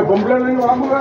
பொம்பளை நீங்க வாங்குங்க.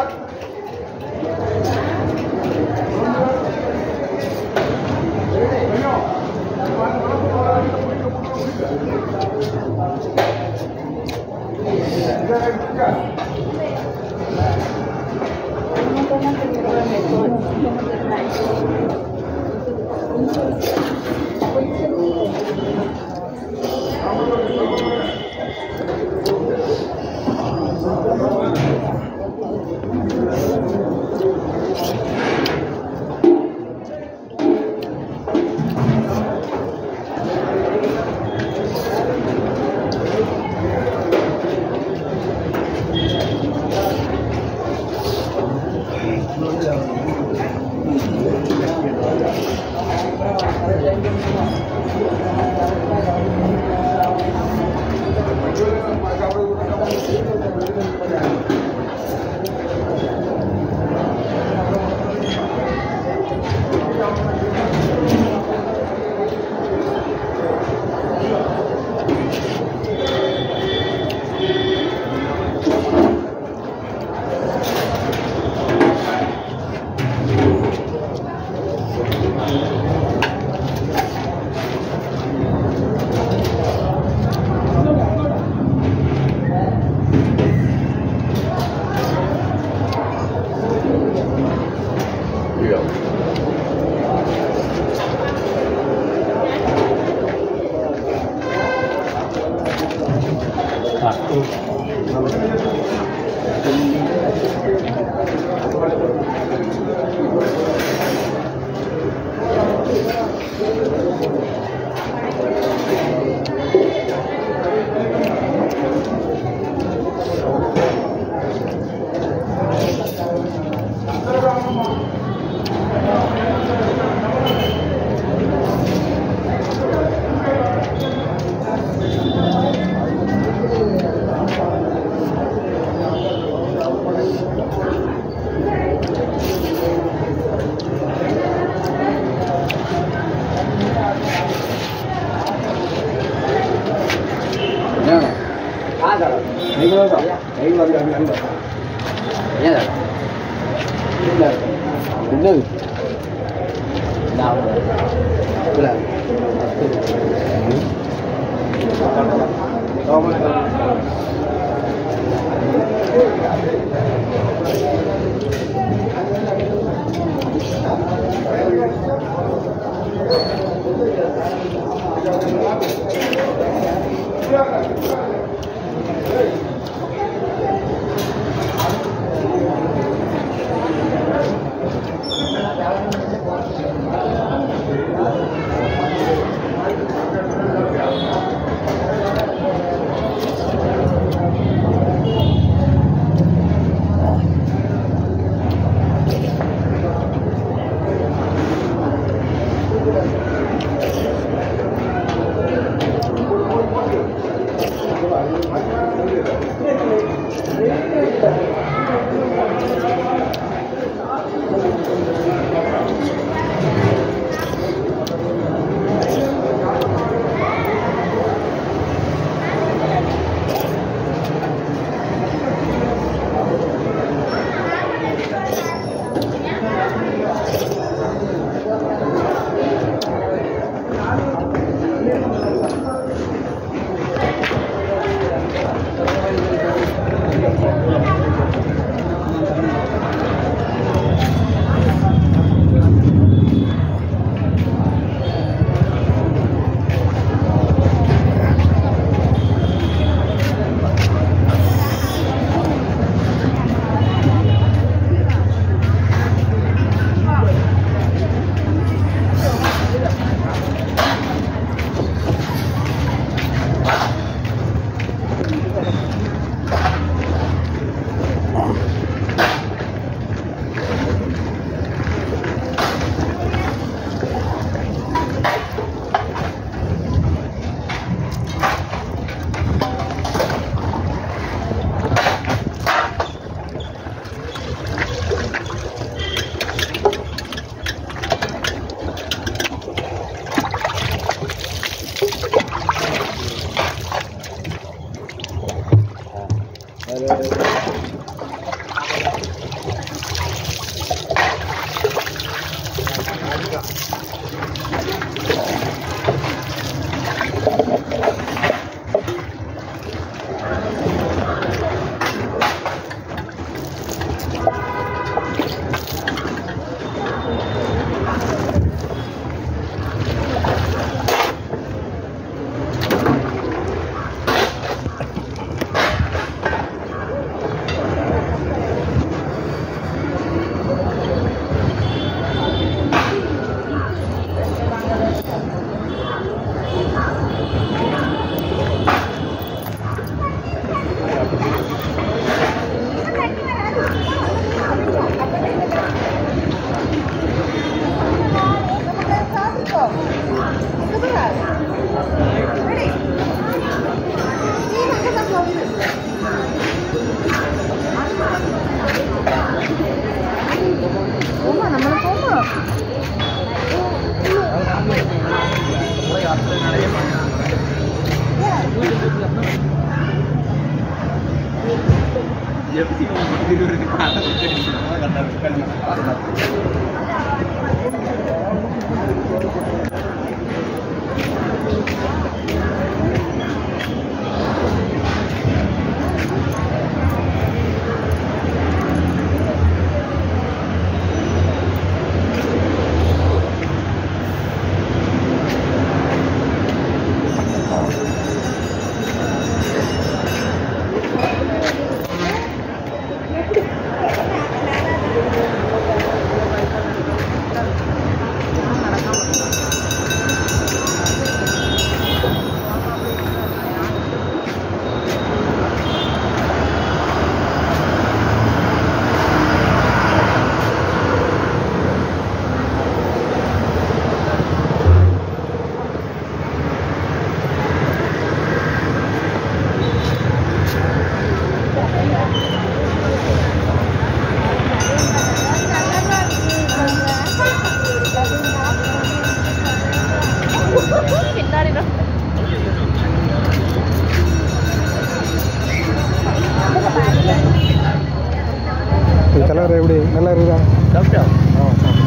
எப்படி நல்லா இருக்குதா? சாப்பிட்டா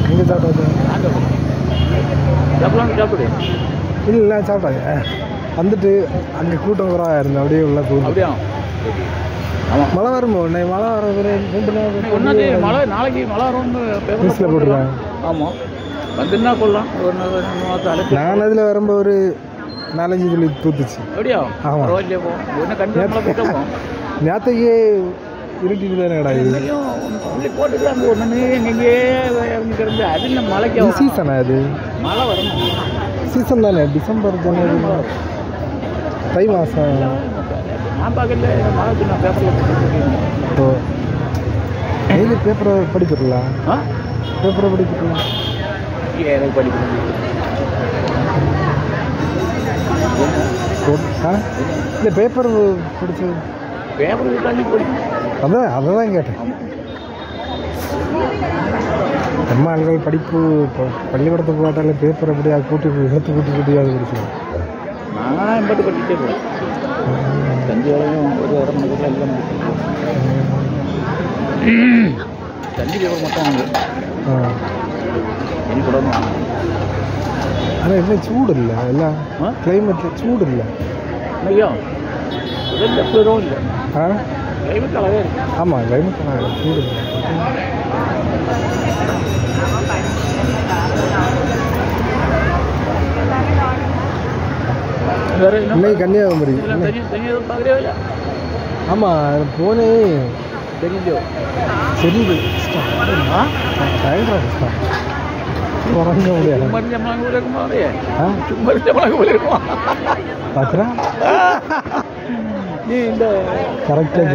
நீங்கள் சாப்பிட்டாச்சு? சாப்பிடு இல்லை இல்லை சாப்பிட்டாங்க. வந்துட்டு அங்கே கூட்டம் குறவாக இருந்தேன், அப்படியே உள்ள கூட்டம். அப்படியா? ஆமாம், மழை வருமோ? இன்னைக்கு மழை வர 2 நாள் ஒன்றாந்தேதி மழை, நாளைக்கு மழை வரும்னு நியூஸில் போட்டுருக்காங்க. ஆமாம், வந்துன்னா கொள்ளலாம். ஒரு நாள் நான் அதில் வரும்போது ஒரு 4-5 துளி தூத்துச்சு. அப்படியா? ஆமாம். பரவாயில்லையே, போ ஒன்றும் கண்டிப்பாக நேற்றைக்கே இருட்டிட்டு தானே கிடையாது. புள்ளி போட்டுட்டு அங்கே ஒன்று எங்கெங்கே இறங்கிக்கிறது. அது இந்த மழைக்கு சீசனா? அது மழை வரணும் சீசன் தானே, டிசம்பர் ஜனவரி தை மாதம். நான் பார்க்கல, மழை நான் பேப்பரில். ஓ, நீங்கள் பேப்பரை படிக்கிறீங்களா? பேப்பரை படிக்கிறீங்களா? எனக்கு படிக்கணும். இந்த பேப்பர் படிச்சு பேப்பர் தள்ளி படிக்கணும். அதை தான் கேட்டேன். நம்ம ஆண்கள் படிப்பு பள்ளிக்கூடத்துக்கு போட்டாலே பேப்பர் அப்படியே கூட்டி அது படிச்சுக்கலாம். நான் எம்பட்டு படிச்சுட்டே போகிறேன். தஞ்சை வரையும் ஒரு 1/2 மணி நேரத்தில் எல்லாம் தண்ணி பேப்பர் மட்டும் வாங்க. இனி கூட வாங்க. ஆனால் என்ன சூடு இல்லை, எல்லாம் கிளைமேட்டில் சூடு இல்லை. ஐயோ, இதெல்லாம் எப்போதும் இல்லை. கிளைமேட் அழகாக இருக்கு. ஆமாம், கிளைமேட் அழகாக சூடு இல்லை. இன்னைக்கு கன்னியாகுமரி. ஆமாம், போனேன். தெரிஞ்சோ? சரி, கஷ்டம் டயர்டாக கஷ்டம். உறங்க முடியாது. பார்க்குறேன் நீ இந்த கரெக்டாக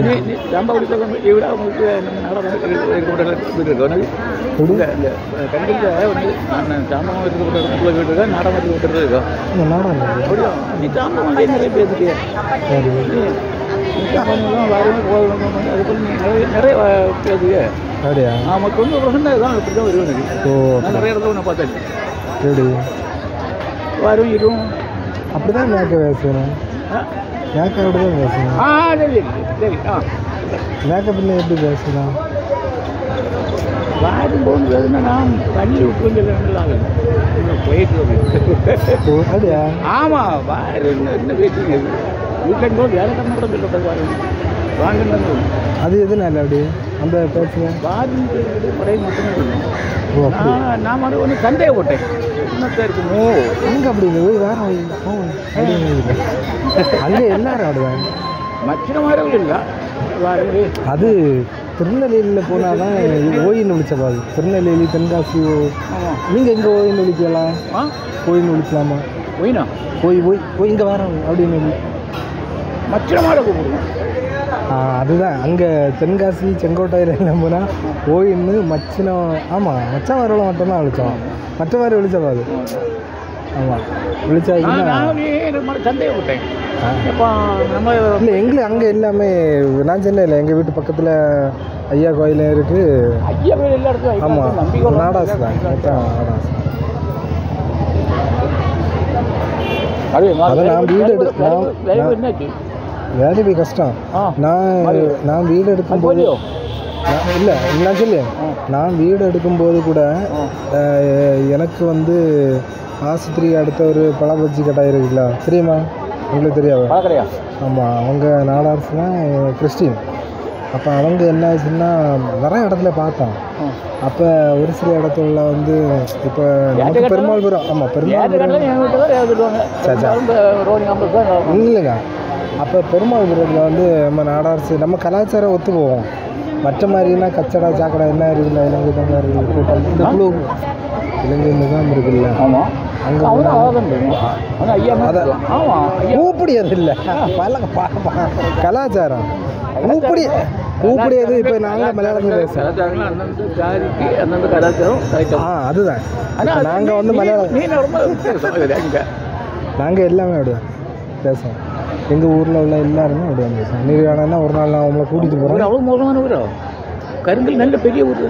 சாம்பா குடித்த விட உங்களுக்கு கண்டிப்பாக வந்து நான் சாம்பகம் எடுத்துக்கிட்ட வீட்டுருக்கேன், நாடகம் எடுத்து விட்டுருக்கோம். நாடகம் நீ சாம்பகம் வந்து நிறைய பேசிட்டியா? அதுக்குள்ள நீ நிறைய பேசுங்க. அப்படியா? ஆமாம், 90% தான் இப்படி தான் வருவேன் எனக்கு. நான் நிறைய இடத்துல ஒன்று பார்த்தேன். எப்படி வரும் இருக்கும் அப்படி தான் மேக்க பேசணும். மேக்க அப்படி தான் பேசணும். சரி சரி. மேக்கப் இல்லை எப்படி பேசலாம்? வாரும் போது வேணும்னா நான் தண்ணி விட்டுருங்க போயிட்டு. அப்படியா? ஆமாம், வாரு என்ன பேசுங்க. வீட்டில் போது வேலை கண்ண கூட சொல்லிட்டு வாருங்க வாங்க. அது எதுனால அப்படி அந்த பேசுங்க? வாரும் முறை மட்டுமே. நான் மாதிரி ஒன்று சந்தேகப்பட்டேன், என்னத்தான் இருக்குமோ அங்கே அப்படி இல்லை. வேற அங்கே எல்லாரும் ஆடுவாங்க. மச்சின மாதிரி இல்லை. அது திருநெல்வேலியில் போனால் தான் ஓயின்னு விழிச்சப்பாது. திருநெல்வேலி, தென்காசி. நீங்கள் எங்கே ஓயின்னு விழிக்கலாம்? ஓயின்னு விழிக்கலாமா? ஓயினா ஓய் இங்கே வேற அப்படின்னு மச்சின மாதிரி கூப்பிடுவோம். அதுதான் அங்கே தென்காசி, செங்கோட்டையில் எல்லாம் போனால் ஓயின்னு மச்சினம். ஆமாம், மச்சம் வரலாம் மட்டும்தான் விழிச்சோம். மற்ற மாதிரி விழிச்சப்பாது. ஆமாம், விழிச்சாச்சுன்னா சந்தேகப்பட்டேன். இல்லை, எங்களுக்கு அங்கே எல்லாமே. நான் சென்னையில் எங்கள் வீட்டு பக்கத்தில் ஐயா கோயில் இருக்குது. ஐயா கோயில் எல்லா இடத்துல. ஆமாம், நாடாசு தான். நாடாசு. அதை நான் வீடு வேலை போய் கஷ்டம். நான் வீடு எடுக்கும்போது இல்லை, நான் சொல்லு, நான் வீடு எடுக்கும்போது கூட எனக்கு வந்து ஆஸ்பத்திரி அடுத்த ஒரு பழபஜ்ஜி கட்டாயம் இருக்குல்ல, தெரியுமா உங்களுக்கு? தெரியாது? ஆமாம், அவங்க நாடார்ஸ்னா கிறிஸ்டின். அப்போ அவங்க என்ன ஆச்சுன்னா நிறைய இடத்துல பார்த்தோம். அப்போ ஒரு சில இடத்துல வந்து இப்போ நமக்கு பெருமாள்புரம். ஆமாம், பெருமாள்புரம் இல்லைங்க. அப்போ பெருமாள்புரத்தில் வந்து நம்ம நாடார்ஸ் நம்ம கலாச்சாரம் ஒத்து போவோம். மற்ற மாதிரினா கச்சடா சாக்கடா என்ன இருக்குல்ல, இலங்கை தான் இருக்குது கூட்டம். இந்த குழு இலங்கை நிஜாம் இருக்குல்ல, அங்கே ஊப்படியது இல்லை. கலாச்சாரம் ஊப்படியது. இப்போ நாங்கள் மலையாளத்தில் பேசுகிறோம். அதுதான் நாங்கள் வந்து மலையாளம். நாங்கள் எல்லாமே அப்படிதான் பேசுவோம். எங்கள் ஊரில் உள்ள எல்லாருமே அப்படிதான் பேசுவோம். நீர் வேணான்னா ஒரு நாள் நான் உங்களை கூட்டிகிட்டு போகிறேன். அவ்வளோ மோசமான ஊரா? கருங்கல் நல்ல பெரிய ஊர்.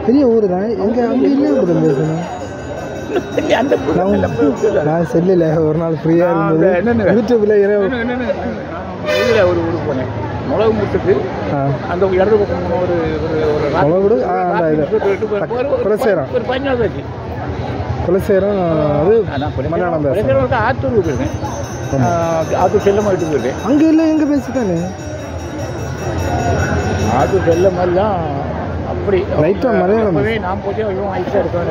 பெரிய ஊர் தான். எங்கள் அங்கே இல்லை அப்படி தான் பேசணும். நான் செல்லில் ஒரு நாள் ஃப்ரீயாக இருந்தது யூடியூப்பில் இதில் ஒரு ஊருக்கு போனேன். மிளகு முட்டுக்கு அந்த இடது பக்கம் போன ஒரு மிளகுடு குலசேரம் ஒரு 15 நாள் ஆச்சு. குலசேரம் அது மலையாளம் பேசுகிறேன். ஆத்தூர் போயிருக்கேன். ஆத்தூர் செல்லம்மா வீட்டுக்கு போயிருக்கேன். அங்கே இல்லை எங்கே பேசித்தானே ஆத்தூர் செல்லம்மாலாம் அப்படி லைட்டாக மலையாளம் நான் போட்டு ஐஸாக இருக்கேன்.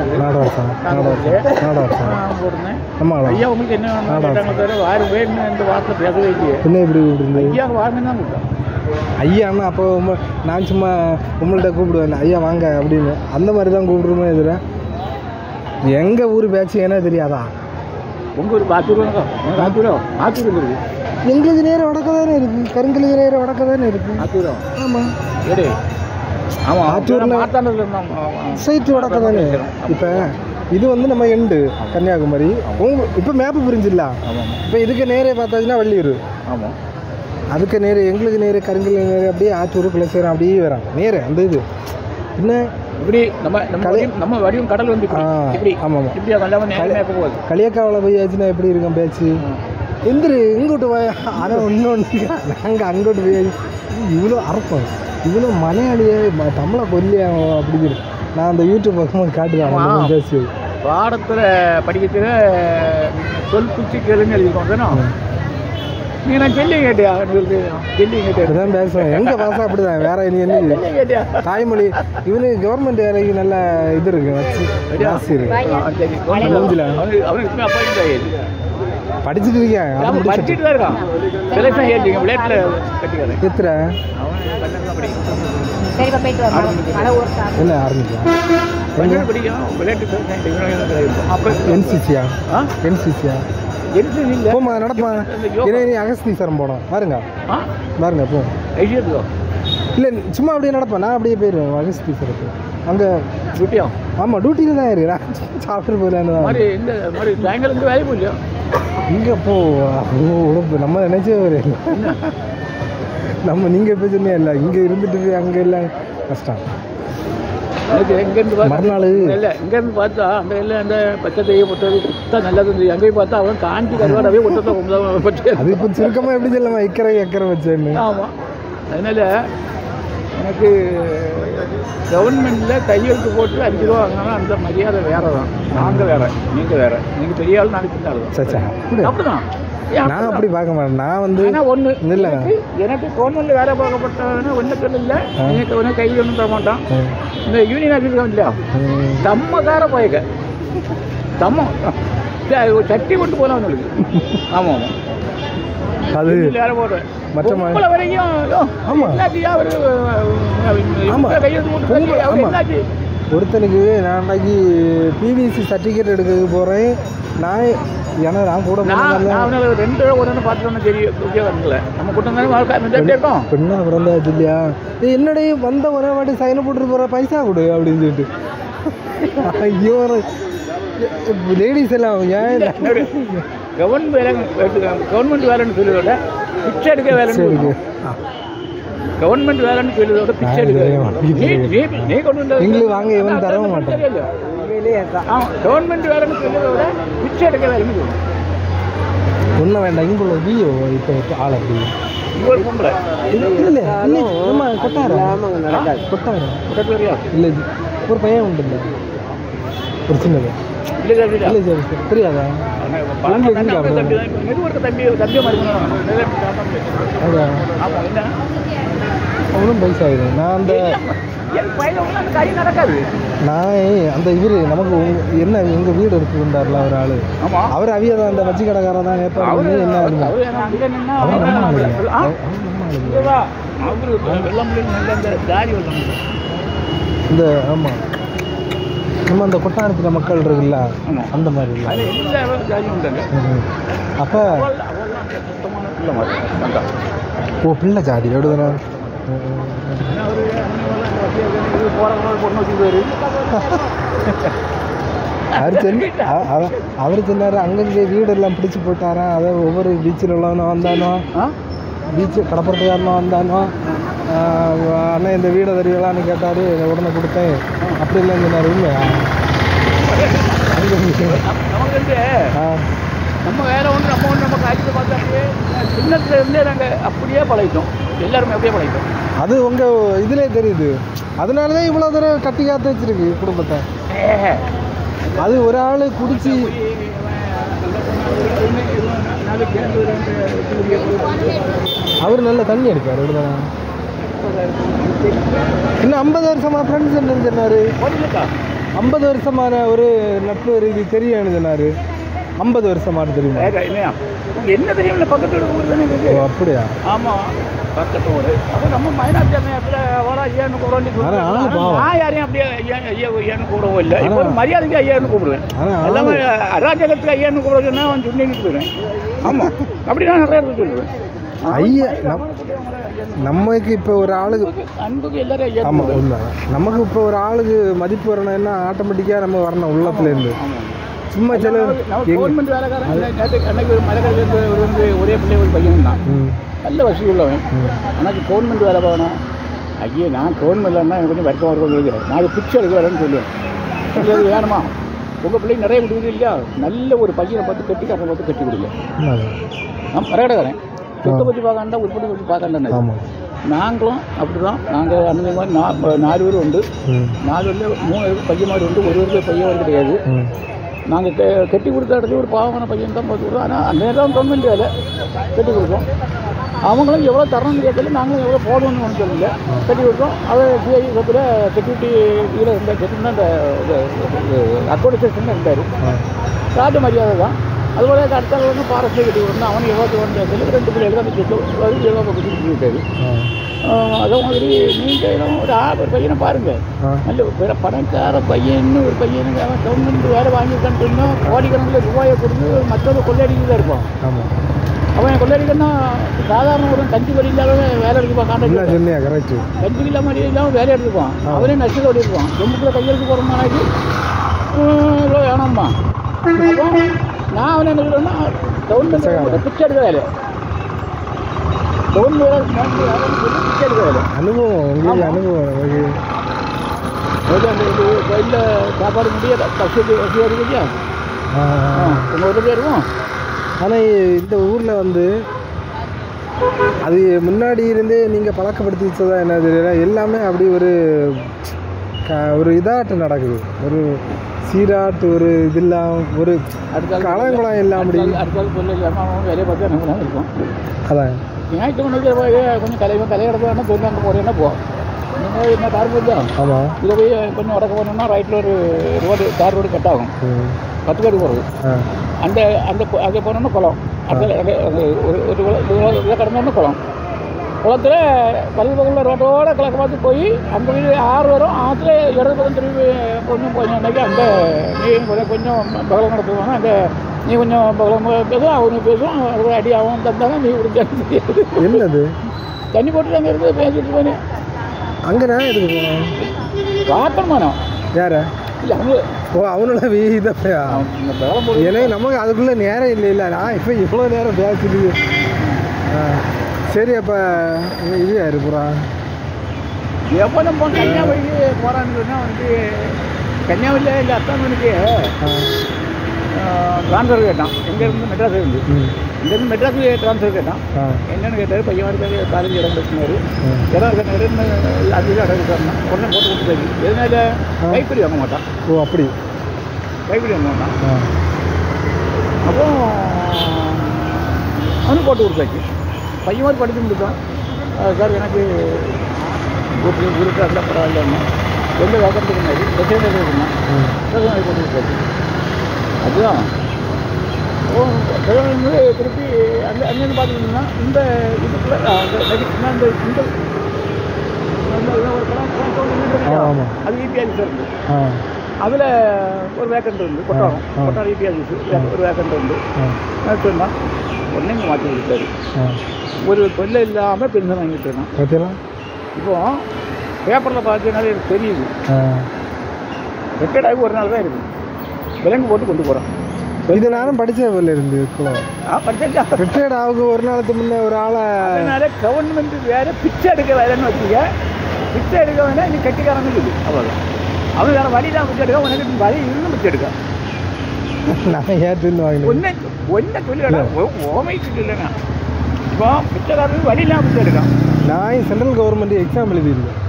போட்டிருந்தேன். ஆமாம் ஐயா உங்களுக்கு என்ன வேணும் தவிர வாரம் வேணும் இந்த வார்த்தை பேசவே இல்லையே. என்ன இப்படி கூப்பிடுறது? ஐயா வாங்கன்னு தான் கூப்பிட்டேன். ஐயான்னா அப்போ நான் சும்மா உங்கள்கிட்ட கூப்பிடுவேன் ஐயா வாங்க அப்படின்னு அந்த மாதிரி தான் கூப்பிடுறோமே இதில். எங்கள் ஊர் பேச்சு ஏன்னா தெரியாதா? உங்கள் ஊர் ஆத்தூர் இருக்குது. எங்களுக்கு நேரம் வடக்க தானே இருக்குது. கருங்களுக்கு நேரம் வடக்க தானே இருக்குது. ஆத்தூரம். ஆமாம் சரி. ஆமாம் ஆத்தூரில் சைட்டு வடக்க தானே. இப்போ இது வந்து நம்ம எண்டு கன்னியாகுமரி. இப்போ மேப்பு புரிஞ்சிடல. இப்போ இதுக்கு நேரே பார்த்தாச்சுன்னா வள்ளியூர். ஆமாம். அதுக்கு நேரு எங்களுக்கு நேரு கருங்கல் நேரு அப்படியே ஆத்தூர் குலசேரம் அப்படியே வராங்க நேரு அந்த இது என்ன இப்படி நம்ம வடிவம் கடல் வந்து ஆமாம் இப்படியா போகுது. களியக்காவில் போயாச்சுன்னா எப்படி இருக்கும் பேச்சு? எந்திரு இங்கோட்டு போய் ஆனால் ஒன்று நாங்கள் அங்கோட்டு போய் இவ்வளோ அறப்போம் இவ்வளோ மலையாளியே தமிழை கொல்லியா அப்படிங்கிற நான் அந்த யூடியூப் பக்கமாக காட்டுதான் பேசி பாடத்தில் படிக்கிறதுல சொல் குச்சி கேளுன்னு எழுதிருக்கோம். நீ நான் சொல்லி கேட்டியா? சொல்லி கேட்டேன் பேசுவேன். எங்கள் பாசா அப்படிதான் வேற நீ என்ன கேட்டியா? தாய்மொழி இவனு கவர்மெண்ட் வேலைக்கு நல்ல இது இருக்கு வச்சு ஜாஸ்தி இருக்கு. படிச்சுட்டு இருக்கேன். படிச்சுட்டு தான் இருக்கான். எத்தனை என்ன ஆரம்பிக்கலாம்? என்சிசியா என்சிசியா போமா நடப்பா. ஏன்னா நீ அகஸ்தீஸ்வரம் போனோம் பாருங்க பாருங்க போ. இல்லை சும்மா அப்படியே நடப்பேன். நான் அப்படியே போயிடுவேன் அகஸ்தீஸ்வரத்துக்கு. அங்கே டியூட்டியா? ஆமாம் டியூட்டியில் தான் இருக்கிறேன். சாப்பிட்டு போயிடலான்னு தான் வேலை போயிலையா? இங்கே போ உடம்பு நம்ம நினைச்சே ஒரு நம்ம நீங்கள் இப்போ சொன்னே இல்லை இங்கே இருந்துட்டு போய் அங்கே இல்லை கஷ்டம். மறுநாள் இல்லை இங்கேருந்து பார்த்தா அந்த இல்லை அந்த பச்சை தெய்ய பொட்டது தான் நல்லா இருந்தது. அங்கேயும் பார்த்தா அவன் காஞ்சி கருவாடாவே பொட்டத்தை அது இப்போ சுருக்கமாக எப்படி சொல்லலாமா எக்கரை வச்சேன்னு. ஆமாம். அதனால் எனக்கு கவர்மெண்ட்டில் கையெழுத்து போட்டு 5 ரூபா வாங்கினாலும் அந்த மரியாதை வேறு தான். நாங்கள் வேறு நீங்கள் வேறு. நீங்கள் பெரிய ஆள் நாளைக்கு இருந்தாலும் அப்படிதான். நான் அப்படி பார்க்க மாட்டேன். நான் வந்து ஒன்று இல்லை எனக்கு கவர்மெண்ட்டில் வேலை பார்க்கப்பட்டவன ஒன்றுக்கள் இல்லை. எனக்கு ஒன்று கை ஒன்றும் தர மாட்டான். இந்த யூனியன் ஆஃபீஸ் இல்லையா தம்மக்கார போய்க்க தம்ம சட்டி கொண்டு போனோம் அவனுக்கு. ஆமாம் ஆமாம் அது வேலை போடுறேன் மற்ற வரைக்கும். ஒருத்தனுக்கு நான் அன்னைக்கு பிவிசி சர்டிஃபிகேட் எடுக்க போகிறேன். நான் கூட 2 1 பார்த்துட்டு தெரியும். நம்ம கூட்டம் இருக்கோம் பெண்ணா பிறந்தாச்சு இல்லையா? என்னடைய வந்த ஒரே வாட்டி சைனை போட்டு போகிற பைசா கொடு அப்படின்னு சொல்லிட்டு. ஐயோ லேடிஸ் எல்லாம் ஏன் கவர்மெண்ட் வேலைன்னு சொல்லுவதோட பிச்சை எடுக்க வேலைன்னு கவர்மெண்ட் வேலைன்னு சொல்லுவதோட பிச்சை எடுக்க நீ கொண்டு எங்களுக்கு வாங்க இவன் தரவே மாட்டேன். கவர்மெண்ட் வேலைன்னு சொல்லுவதோட பிச்சை எடுக்க வேலைன்னு சொல்லுவோம். ஒன்றும் வேண்டாம். இங்குள்ள வீயோ இப்போ ஆள் அப்படி பொம்பளை இல்லை நம்ம கொட்டாரம் இல்லை ஒரு பையன் உண்டு இல்லை ஒரு சின்னது இல்லை சார் தெரியாதா? அவனும் வயசாகுது. நான் அந்த நான் அந்த இவரு நமக்கு என்ன எங்கள் வீடு இருக்குண்டார்ல ஒரு ஆள் அவர் அவியதான் அந்த வச்சு கடைக்காரன் தான் ஏற்பாடு என்ன இந்த ஆமாம் நம்ம அந்த கொட்டாரத்தில் மக்கள் இருக்குல்ல அந்த மாதிரி அப்போ ஓ பிள்ளை ஜாதி எவ்வளோ அவர் சொன்னார் அங்கங்கே வீடெல்லாம் பிடிச்சி போட்டாரா. அதை ஒவ்வொரு பீச்சில் உள்ளவனும் வந்தானோ பீச்சு கடற்பரப்புக்காரனும் வந்தானோ அண்ணா இந்த வீடை தருவீங்களான்னு கேட்டார். உடனே கொடுத்தேன் அப்படி இல்லைன்னு சொன்னார். இல்லையா நம்ம வேலை ஒன்று நம்ம காரியத்தை பார்த்து அப்படியே சின்னத்துல இருந்தே நாங்கள் அப்படியே பழகிட்டோம், எல்லாருமே அப்படியே பழகிட்டோம். அது உங்கள் இதிலே தெரியுது. அதனால தான் இவ்வளோ தூரம் கட்டி காத்து வச்சிருக்கு குடும்பத்தை. அது ஒரு ஆள் குடிச்சு அவர் நல்ல தண்ணி அடிப்பார். அப்படிதான் இன்னும் 50 வருஷமா ஃப்ரெண்ட்ஸ் என்னன்னு சொன்னார். 50 வருஷமான ஒரு நட்பு இது தெரியும் சொன்னார். 50 வருஷமானு தெரியுமா? என்ன தெரியும், பக்கத்து ஊர் தானே. ஓ அப்படியா? ஆமாம், பக்கத்து ஊர். அப்போ நம்ம மைனாரிட்டி சமயத்தில் வர ஐயான்னு கூப்பிட நான் யாரையும் அப்படியே ஐயான்னு கூப்பிடவும் இல்லை. இப்போ மரியாதைக்கு ஐயான்னு கூப்பிடுவேன். எல்லாமே அராஜகத்துக்கு ஐயான்னு கூப்பிடுறதுன்னா அவன் சொன்னின்னு போயிடுவேன். ஆமாம், அப்படி நான் நிறைய பேர் சொல்லுவேன். ஐயா நமக்கு இப்போ ஒரு ஆளுக்கு அன்புக்கு எல்லாரும் ஐயா. ஆமாம் உண்மை. நமக்கு இப்போ ஒரு ஆளுக்கு மதிப்பு வரணும்னா ஆட்டோமேட்டிக்காக நம்ம வரணும் உள்ளத்துலேருந்து. சும்மா சில கவர்மெண்ட் வேலைக்காரன் அன்னைக்கு ஒரு மலைக்காரர் வந்து ஒரே பிள்ளை ஒரு பையன் தான், நல்ல வசதி உள்ளவன். ஆனால் கவர்மெண்ட் வேலை போகணும். ஐயே நான் கவர்மெண்ட் இல்லைன்னா எனக்கு கொஞ்சம் வருத்தமாக இருக்கும். நான் அது பிச்சை எடுக்க வரேன்னு சொல்லுவேன். அது வேணுமா? உங்கள் பிள்ளைங்க நிறைய கொடுக்குது இல்லையா, நல்ல ஒரு பையனை பார்த்து கட்டிக்காரனை பார்த்து கட்டி கொடுங்க. நான் பரகடைக்காரன் சொத்தை பற்றி பார்க்காண்டா உற்பத்தி பற்றி பார்க்காண்டா. நாங்களும் அப்படி தான். நாங்கள் அந்த மாதிரி 4 பேர் உண்டு. 4 பேரில் 3 பேருக்கு பையன் மாதிரி உண்டு, ஒரு பேருக்கு பையன் மாதிரி கிடையாது. நாங்கள் கட்டி கொடுத்த இடத்துல ஒரு பாவமான பையன் தான் பார்த்து கொடுத்தோம். ஆனால் அந்த நேரம் கவர்மெண்ட் வேலை கட்டி கொடுத்தோம். அவங்களும் எவ்வளோ தரணும்னு கேட்கல, நாங்களும் எவ்வளோ போடணும்னு ஒன்று சொல்லல, கட்டி கொடுத்தோம். அதை சிஐ சத்தில் செக்யூரிட்டி இதில் இருந்தால் செக்யூரிட்டினா இந்த அக்கௌண்ட் செக்ஷனில் இருந்தார். ராஜ மரியாதை தான். அதுபோல அடுத்த வந்து ஃபாரஸ்ட்டில் கட்டி கொடுத்தோம். அவனும் எவ்வளோ வந்து 2 பிள்ளைகள் தான் செட்டு எவ்வளோ கொடுத்து விட்டாரு. அதே மாதிரி நீங்களும் ஒரு பையனை பாருங்கள், நல்ல பணக்கார பையன்னு ஒரு பையனுக்கு அவன் கவர்மெண்ட் வேலை வாங்கிட்டான்னு கோடிக்கணக்கில் ரூபாயை கொடுத்து மற்றவங்க கொள்ளையடிக்க தான் இருப்பான். அவன் கொள்ளையடிக்கன்னா சாதாரண ஒரு கஞ்சி வரி இல்லாத வேலை எடுத்துப்பான். கான்ட்ராக்ட் கஞ்சி இல்லாமல் மாதிரி இல்லாமல் வேலை எடுத்துப்பான். அவனே நஷ்டத்தை ஓடிருப்பான். எம்புக்குள்ள கையெழுத்து போகிறோம்னாக்கி இவ்வளோ வேணாம்மா. அப்போ நான் அவனை என்ன சொல்கிறேன்னா கவர்மெண்ட் பிச்சை எடுக்க வேலை, அனுபவம் உங்களுக்கு அனுபவம். அந்த கோயிலில் சாப்பாடு முடியாது, வசதி இருக்கு இல்லையா, உங்கள் உதவியாக இருக்கும். ஆனால் இந்த ஊரில் வந்து அது முன்னாடி இருந்தே நீங்கள் பழக்கப்படுத்தி வச்சதா என்ன தெரியல, எல்லாமே அப்படி ஒரு இதாட்டு நடக்குது, ஒரு சீராட்டு ஒரு இது இல்லாமல் ஒரு கலங்குளம் எல்லாம் அப்படி அடுத்த பொருள் இல்லாமல் அவன் வேலையை பார்த்து நம்ம இருக்கும். அதான் ஞாயிற்றுக்கிழமை போய் கொஞ்சம் கலை கிடப்பாங்கன்னா தொழில் அங்கே போகிறேன்னா போ. நீங்கள் என்ன கார் போச்சா? ஆமாம். இதில் போய் கொஞ்சம் உடக்க போனோம்னா ரைட்டில் ஒரு ரோடு தார் ரோடு கட் ஆகும், 10 பேர் போகிறது. அந்த அங்கே போனோம்னா குளம், அடுத்த ஒரு இதை கடந்தோம்னா குளத்தில் பல்பகலில் ரோட்டோட கிழக்கு பார்த்து போய் அங்கே போய் 6 வரும். ஆற்றுல இடது பக்கம் திரும்பி கொஞ்சம் அன்றைக்கி அந்த நீ கொஞ்சம் பகலம் நடத்துவாங்க. அங்கே நீ கொஞ்சம் பகலம் பேசுவோம், அவனுக்கு பேசுவோம், அது அடி ஆகும் தந்தாலும் நீ கொடுத்தான்னு தெரியாது. என்னது தண்ணி போட்டு அங்கே இருந்து பேசிட்டு போனேன். அங்கே நான் எதுக்கு போனோம்? காட்டமானோ யார இல்லை அவங்க அவனோட வீதப்பையா ஏன்னா நமக்கு அதுக்குள்ளே நேரம் இல்லை. நான் இப்போ இவ்வளோ நேரம் பேசிட்டு சரி. அப்போ இது யாரு போகிறா? எப்போ நம்ம கன்னியாகுமரிக்கு போகிறான்னு சொன்னால் வந்து கன்னியாகுமரியில் இல்லை அத்தாமனுக்கு ட்ரான்ஸ்ஃபர் கேட்டான். எங்கேருந்து மெட்ராஸ் இருந்து இங்கேருந்து மெட்ராஸுக்கு ட்ரான்ஸ்ஃபர் கேட்டான். என்னென்னு கேட்டார், பையன் மாதிரி காலேஜ் இடம் பேசினார். இடம் இருக்கிற அது இடம் இருக்காருன்னா உடனே போட்டு கொடுத்துட்டாரு. எதனால கைப்பிடி வாங்க மாட்டான். ஓ அப்படி கைப்பிடி வாங்க மாட்டான். அப்போ அவனுக்கு போட்டு கொடுத்தாச்சு. பையன் மாதிரி படித்து முடித்தான். சார் எனக்கு குருட்டு அதில் பரவாயில்லன்னு எந்த வேக்கத்துக்கு முன்னாடி செகண்ட் இருக்குன்னா போட்டு கொடுத்தாச்சு. அதுதான் திருப்பி அங்கேருந்து பார்த்துக்கிட்டோம்னா இந்த இதுக்குள்ள இந்த அது இபி ஆஃபீஸர் இருந்து அதில் ஒரு வேக்கண்ட் இருந்து கொட்டாரம் இபி ஆஃபீஸு ஒரு வேக்கண்ட் இருந்து சொன்னால் உடனே இங்கே மாற்றி கொடுத்தாரு. ஒரு தொல்லை இல்லாமல் பென்ஷன் வாங்கிட்டு இருக்கான். இப்போ பேப்பரில் பார்த்தீங்கன்னாலே எனக்கு தெரியுது. ரெட்டடாகி ஒரு நாள் தான் இருக்குது, விலங்கு போட்டு கொண்டு போகிறோம். இது நானும் படித்ததில் இருந்து படிச்சா ரிட்டையர்ட் ஆகுது ஒரு நாளுக்கு முன்னே ஒரு ஆளை. அதனால கவர்மெண்ட் வேறு பிச்சை எடுக்க வேலைன்னு வச்சுக்க. பிச்சை எடுக்க வேணா நீ கட்டிக்காரன்னு இருக்குது, அவ்வளோதான். அவன் வேறு வழி தான் பிச்சை எடுக்க, உனக்கு வழி இன்னும் பிச்சை எடுக்க. நான் ஏற்றுன்னு வாங்கினேன். ஒன்று ஒன்றை சொல்லிடா ஓமைக்கிட்டு இல்லைண்ணா இப்போ பிச்சைக்காரருக்கு வழி இல்லாமல் பிச்சை எடுക്കാം. நான் சென்ட்ரல் கவர்மெண்ட் எக்ஸாம் எழுதியிருக்கேன்.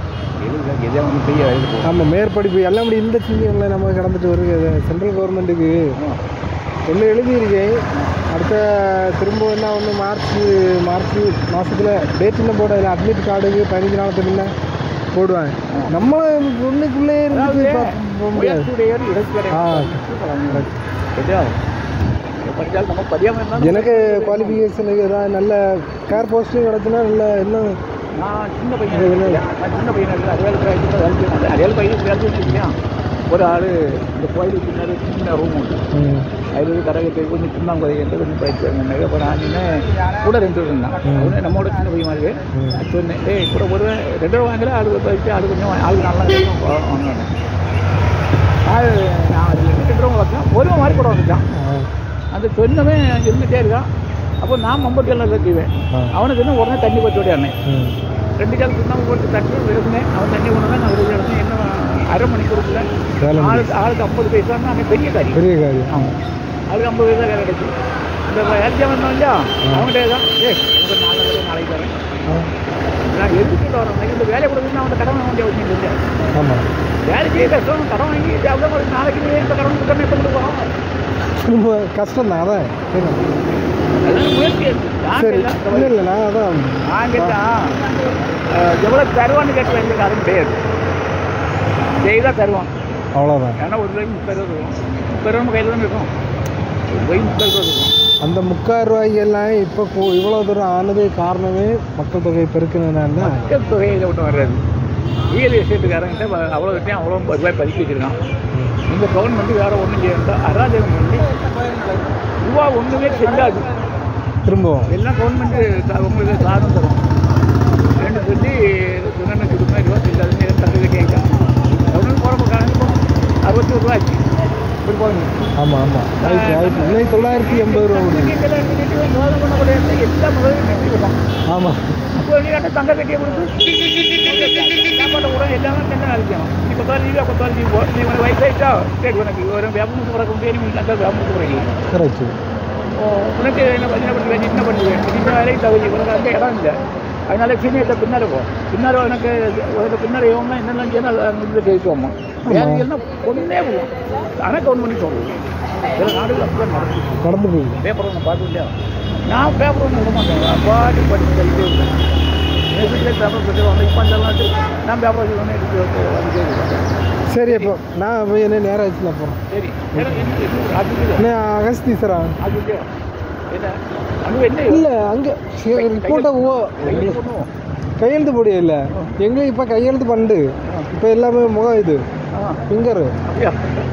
எதே வந்து பெரிய நம்ம மேற்படிப்பு எல்லாம் இப்படி இந்த சிங்கியில் நம்ம கடந்துட்டு வருது. சென்ட்ரல் கவர்மெண்ட்டுக்கு ஒன்று எழுதியிருக்கேன். அடுத்த திரும்ப என்ன ஒன்று மார்ச் மாதத்தில் டேட் இன்னும் போட அட்மிட் கார்டுக்கு 15 நாளுக்கு முன்ன போடுவாங்க. நம்ம ஒன்றுக்குள்ளே இருந்து போக முடியாது. எனக்கு குவாலிஃபிகேஷனுக்கு ஏதாவது நல்ல கேர் போஸ்ட்டும் கிடச்சுன்னா நல்ல இன்னும் நான் சின்ன பையன் அடையாள பையன் ஒரு ஆள் இந்த கோயிலுக்கு பின்னாடி சின்ன ரூம் உண்டு. அதில் கரகத்தை கொஞ்சம் சின்ன கோயில் கொஞ்சம் பயிற்சி இப்போ நான் கூட 2 இருந்தான். நம்மளோட சின்ன பையன் மாதிரி சொன்னேன். கூட ஒரு 2 ரூபா வாங்கல ஆளு பயிற்சி ஆளு கொஞ்சம் ஆளு நல்லா வாங்கினேன். ஆள் நான் அது 2 ரூபா வளர்த்தேன். 1 ரூபா மாதிரி கூட வந்துட்டான். அந்த சொன்னவே இருந்துகிட்டே இருக்கான். அப்போ நான் மம்பட்டியெல்லாம் கட்டிவேன். அவனுக்கு இன்னும் உடனே தண்ணி பற்றி ஓடியானேன். 2 கால் சுண்ணாம்பு போட்டு தட்டி விழுந்தேன். அவன் தண்ணி கொண்டு தான் நான் விழுந்து என்ன அரை மணிக்கூருக்குள்ள ஆளுக்கு 50 பைசான்னு அவன் பெரிய காரியம். ஆமாம், அதுக்கு 50 பைசா வேலை கிடைச்சி இந்த எல்ஜிஎம் வந்தோம் இல்லையா அவங்கள்டே தான் ஒரு 4 நாளைக்கு தரேன். நான் எதுக்கிட்ட வரேன் இந்த வேலை கொடுக்குன்னு அவன் கடன் வாங்க வேண்டிய அவசியம் இல்லை. ஆமாம், வேலைக்கே கஷ்டம். கடன் வாங்கி அவ்வளோ ஒரு நாளைக்கு இந்த கடன் கொடுக்கணும் எப்போ கொடுக்குறோம் ரொம்ப கஷ்டம் தான். அதான் முயற்சி சரி இல்லை இல்லை நான் அதான் நான் கேட்டான் எவ்வளோ தருவான்னு கேட்டு எங்களுக்கு அதுவும் கிடையாது. செய்தான் தருவான் அவ்வளோதான். ஏன்னா ஒரு ரூபாய்க்கு 30 ரூபா இருக்கும். 30 ரூபா கையில் தான் இருக்கும். ஒரு ரூபாய்க்கு 30 ரூபா இருக்கும். அந்த 30,000 ரூபாய்க்கெல்லாம் இப்போ இவ்வளோ தூரம் ஆனது காரணமே மக்கள் தொகை பெருக்கினதுனால தான். மக்கள் தொகையில் மட்டும் வர்றது ரியல் எஸ்டேட்டுக்காரங்கிட்ட அவ்வளோ கிட்டையும் அவ்வளோ ரூபாய் பதுக்கி வச்சுருக்கான். இந்த கவர்மெண்ட்டு வேறு ஒன்றும் செய்யறதா அராஜகம் பண்ணி ரூபா ஒன்றுமே செல்லாது. திரும்பவும் எல்லாம் கவர்மெண்ட்டு உங்களுக்கு சாதம் தரும் ரெண்டு சொல்லி சொன்ன கொடுத்தா ரூபா செல்லாதுன்னு தகுதி கேட்கலாம். கவர்மெண்ட் போகிறப்ப காரணம் 61 ரூபா ஆச்சு. இப்படி போகணும். ஆமாம் ஆமாம் ஆயிடுச்சு. இன்னைக்கு 980 ரூபா எல்லா முதலும் ஆமாம். அப்போ நீ தங்க கட்டியை கொடுத்து சாப்பாட்டை கூட எல்லாமே தங்க அழிக்கணும். நீ 10,000 நீ உனக்கு வயசாயிட்டா சரி உனக்கு ஒரு வியாபாரம் பிறக்க முடியாது. நீ நல்லா வியாபாரம் பிறகு கரெக்டு. உனக்கு என்ன பண்ணுவேன் என்ன பண்ணுவேன் இந்த வேலைக்கு தகுதி உனக்கு அந்த இடம் இல்லை. அதனால சீனியர்கிட்ட பின்னாடி போ. பின்னாடி எனக்கு உனக்கு பின்னாடி இவங்க என்னெல்லாம் செய்யணும் இதில் ஜெயிக்குவோம்மா. வேலைகள்னா ஒன்றே போவோம். ஆனால் கவர்மெண்ட் சொல்லுவோம். சில நாடுகள் அப்படி நடந்து போகுது. பேப்பர் ஒன்று பார்த்து இல்லையா நான் பேப்பர் ஒன்று விட மாட்டேன். பாட்டு படித்து கழித்து இருந்தேன். என் வீட்டில் பேப்பர் சொல்லுவாங்க. இப்போ அந்த நாட்டு நான் பேப்பர் சொல்லணும் எடுத்து. சரி அப்போ நான் போய் என்ன நேரம் ஆச்சுல போகிறேன். சரி என்ன அகஸ்தீஸ்வரா அது என்ன அங்கே என்ன இல்லை அங்கே ரிப்போர்ட்டை கையெழுத்து போடிய இல்லை எங்களுக்கு இப்போ கையெழுத்து பண்ணு. இப்போ எல்லாமே முகம் இது ஃபிங்கரு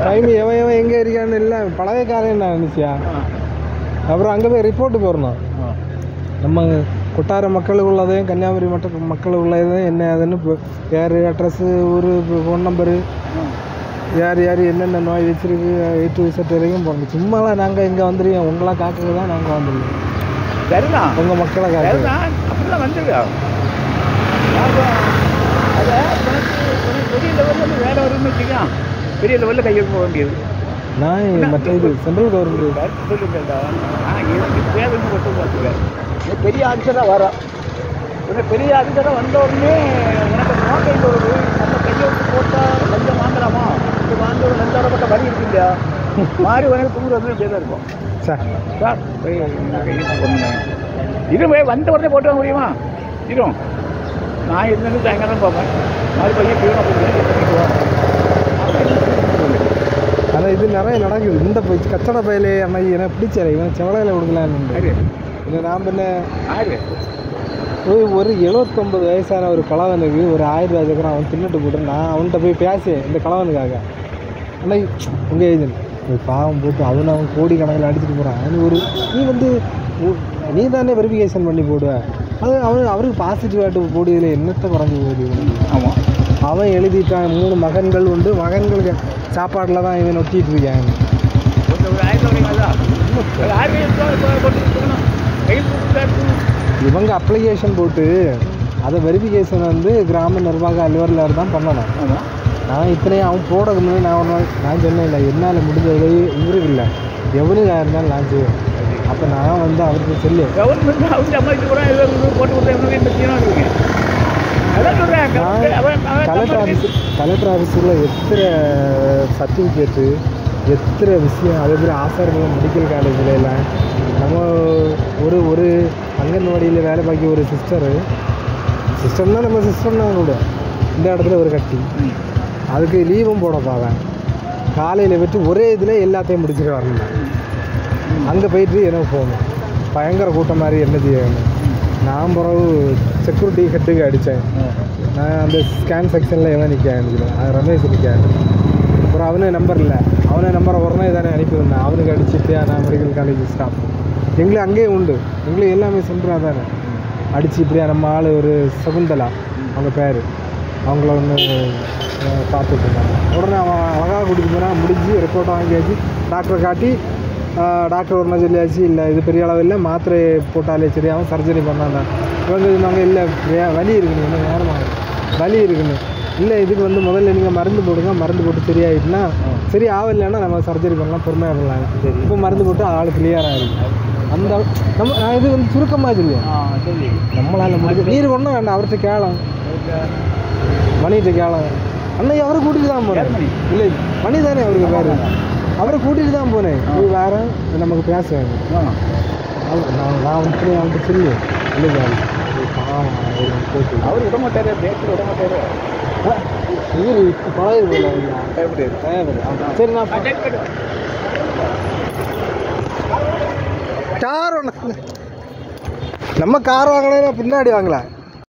டைம் எவன் எங்கே இருக்கான்னு இல்லை பழைய காலம் என்ன நினச்சியா. அப்புறம் அங்கே போய் ரிப்போர்ட்டு போடணும். நம்ம கொட்டார மக்களுக்கு உள்ளதையும் கன்னியாகுமரி மக்களுக்கு உள்ளதையும் என்ன அதுன்னு இப்போ யார் அட்ரஸ்ஸு ஊர் ஃபோன் நம்பரு யார் யார் என்னென்ன நோய் வச்சுருக்கு A to Z வரைக்கும் போகணும். சும்மாலாம் நாங்கள் இங்கே வந்துடுவோம். உங்களாம் காக்கிறது தான் நாங்கள் வந்துடுவோம். சரிதான் உங்கள் மக்களை காக்குறது அப்படிலாம் வந்துடுங்க. அதை பெரிய லெவலில் வேலை வரும்னு வச்சுக்கலாம். பெரிய லெவலில் கையெழுத்து போக வேண்டியது. நான் மற்ற இது சென்ட்ரல் கவர்மெண்ட் சொல்லுங்கள்டா. பேருந்து மட்டும் பார்த்துக்க பெரிய ஆஃபீஸராக வரோம். உடனே பெரிய ஆஃபீஸராக வந்த உடனே எனக்கு நோக்கையில் ஒரு நம்ம கையெழுத்து போட்டால் லஞ்சம் வாங்கலாமா இது வாங்க ஒரு லஞ்சப்பட்ட வழி இருக்கு இல்லையா மாறி உனக்கு தூங்குற வந்து இப்படியே தான் இருக்கும். சார் சார் கையெழுத்து போடணும். இது வந்த உடனே போட்டு வாங்க முடியுமா? இதுவும் நான் இருந்து சாயங்காலம் பார்ப்பேன். மாறி பையன் தீவனம் போடுவேன். ஆனால் இது நிறைய நடக்குது. இந்த கச்சட பயிலே அன்னைக்கு எனக்கு பிடிச்சாரு. இவன் செவலையில் கொடுக்கலான்னு இல்லை. நான் பின்ன ஒரு 79 வயசான ஒரு கலவனுக்கு ஒரு 1000 ரூபா சக்கரம் அவன் தின்னுட்டு போட்டு நான் அவன்கிட்ட போய் பேசேன் இந்த கலவனுக்காக. ஆனால் உங்கள் ஏஜென்ட் பாவம் போட்டு அவன் கோடி கணக்கில் அடிச்சுட்டு போகிறான். அவனு நீ தானே வெரிஃபிகேஷன் பண்ணி போடுவேன். அது அவருக்கு பாசிட்டிவாகிட்டு போடியதில் என்னத்தை குறைஞ்சி போகுது. ஆமாம் அவன் எழுதிட்டான். 3 மகன்கள் உண்டு. மகன்களுக்கு சாப்பாட்டில் தான் இவன் ஒட்டிகிட்டு இருக்கான். இவங்க அப்ளிகேஷன் போட்டு அதை வெரிஃபிகேஷன் கிராம நிர்வாக அலுவலர் தான் பண்ணணும். நான் இத்தனையும் அவன் போடணும்னு நான் சொன்னேன் இல்லை என்னால் முடிஞ்ச உதவி இவருக்கு இல்லை எவனுக்காக இருந்தாலும் நான் செய்வேன். அப்போ நான் வந்து அவருக்கு சொல்லி கவர்மெண்ட் அவங்க அம்மாவுக்கு கூட ஏதோ போட்டு கொடுத்தா இந்த சீனம் இருக்கு. அதான் சொல்கிறேன். கலெக்டர் ஆஃபீஸில் எத்தனை சர்டிஃபிகேட்டு எத்தனை விஷயம் அதே மாதிரி ஆசாரிகள் மெடிக்கல் காலேஜில் எல்லாம் நம்ம ஒரு அங்கன்வாடியில் வேலை பார்க்க ஒரு சிஸ்டர்னா நம்ம சிஸ்டர்னா கூட இந்த இடத்துல ஒரு கட்டி அதுக்கு லீவும் போட பாவேன் காலையில் வச்சு ஒரே இதில் எல்லாத்தையும் முடிச்சுட்டு வரணும். அங்கே போயிட்டு எனக்கு போகணும் பயங்கர கூட்டம் மாதிரி என்ன செய்யணும். நான் பிறகு செக்யூரிட்டி ஹெட்டுக்கு அடித்தேன். நான் அந்த ஸ்கேன் செக்ஷனில் எவன் நிற்க அனுப்பிச்சிடுவேன். அது ரமேஷ் நிற்க அப்புறம் அவனே நம்பர் இல்லை அவனே நம்பரை உடனே தானே அனுப்பியிருந்தேன். அவனுக்கு அடிச்சுட்டு நான் மெடிக்கல் காலேஜ் ஸ்டாஃப் எங்களுக்கு அங்கேயே உண்டு. எங்களுக்கு எல்லாமே சென்டராக தானே அடித்து இப்படியா நம்ம ஆள் ஒரு சகுந்தலா அவங்க பேர் அவங்கள ஒன்று பார்த்துட்டு இருந்தாங்க. உடனே அவன் அழகாக கூட்டிட்டு போனால் முடிஞ்சு ரிப்போர்ட்டை வாங்கியாச்சு. டாக்டரை காட்டி டாக்டர் ஒன்றா சொல்லியாச்சு இல்லை இது பெரிய அளவு இல்லை மாத்திரை போட்டாலே சரி அவன் சர்ஜரி பண்ணாங்க. இவங்க சொன்னாங்க இல்லை வலி இருக்குன்னு என்ன நேரமாக வலி இருக்குன்னு இல்லை இதுக்கு வந்து முதல்ல நீங்கள் மருந்து போடுங்க மருந்து போட்டு சரியாயிட்டுனா சரி ஆகலைன்னா நம்ம சர்ஜரி பண்ணலாம் பொறுமையாக பண்ணலாம். சரி இப்போ மருந்து போட்டு ஆள் கிளியராக இருக்குது. அந்த நம்ம இது வந்து சுருக்கமாக இல்லையா நம்மளால் முடிஞ்சு நீர் ஒன்றும் வேண்டாம். அவர்கிட்ட கேளம் மணிகிட்ட கேளம் அன்னைக்கு அவரை கூட்டிகிட்டு தான் போனேன். இல்லை மணி தானே அவருக்கு பேர் அவரை கூட்டிகிட்டு தான் போனேன். நீ வேற நமக்கு பேச வேணும் நான் அவன்கிட்ட சொல்லி இல்லை அவர் விட மாட்டாரு பேச்சு விட மாட்டாரு. இவர் பழைய சரி நான் கார் ஒன்று நம்ம கார் வாங்கினா பின்னாடி வாங்கலாம்.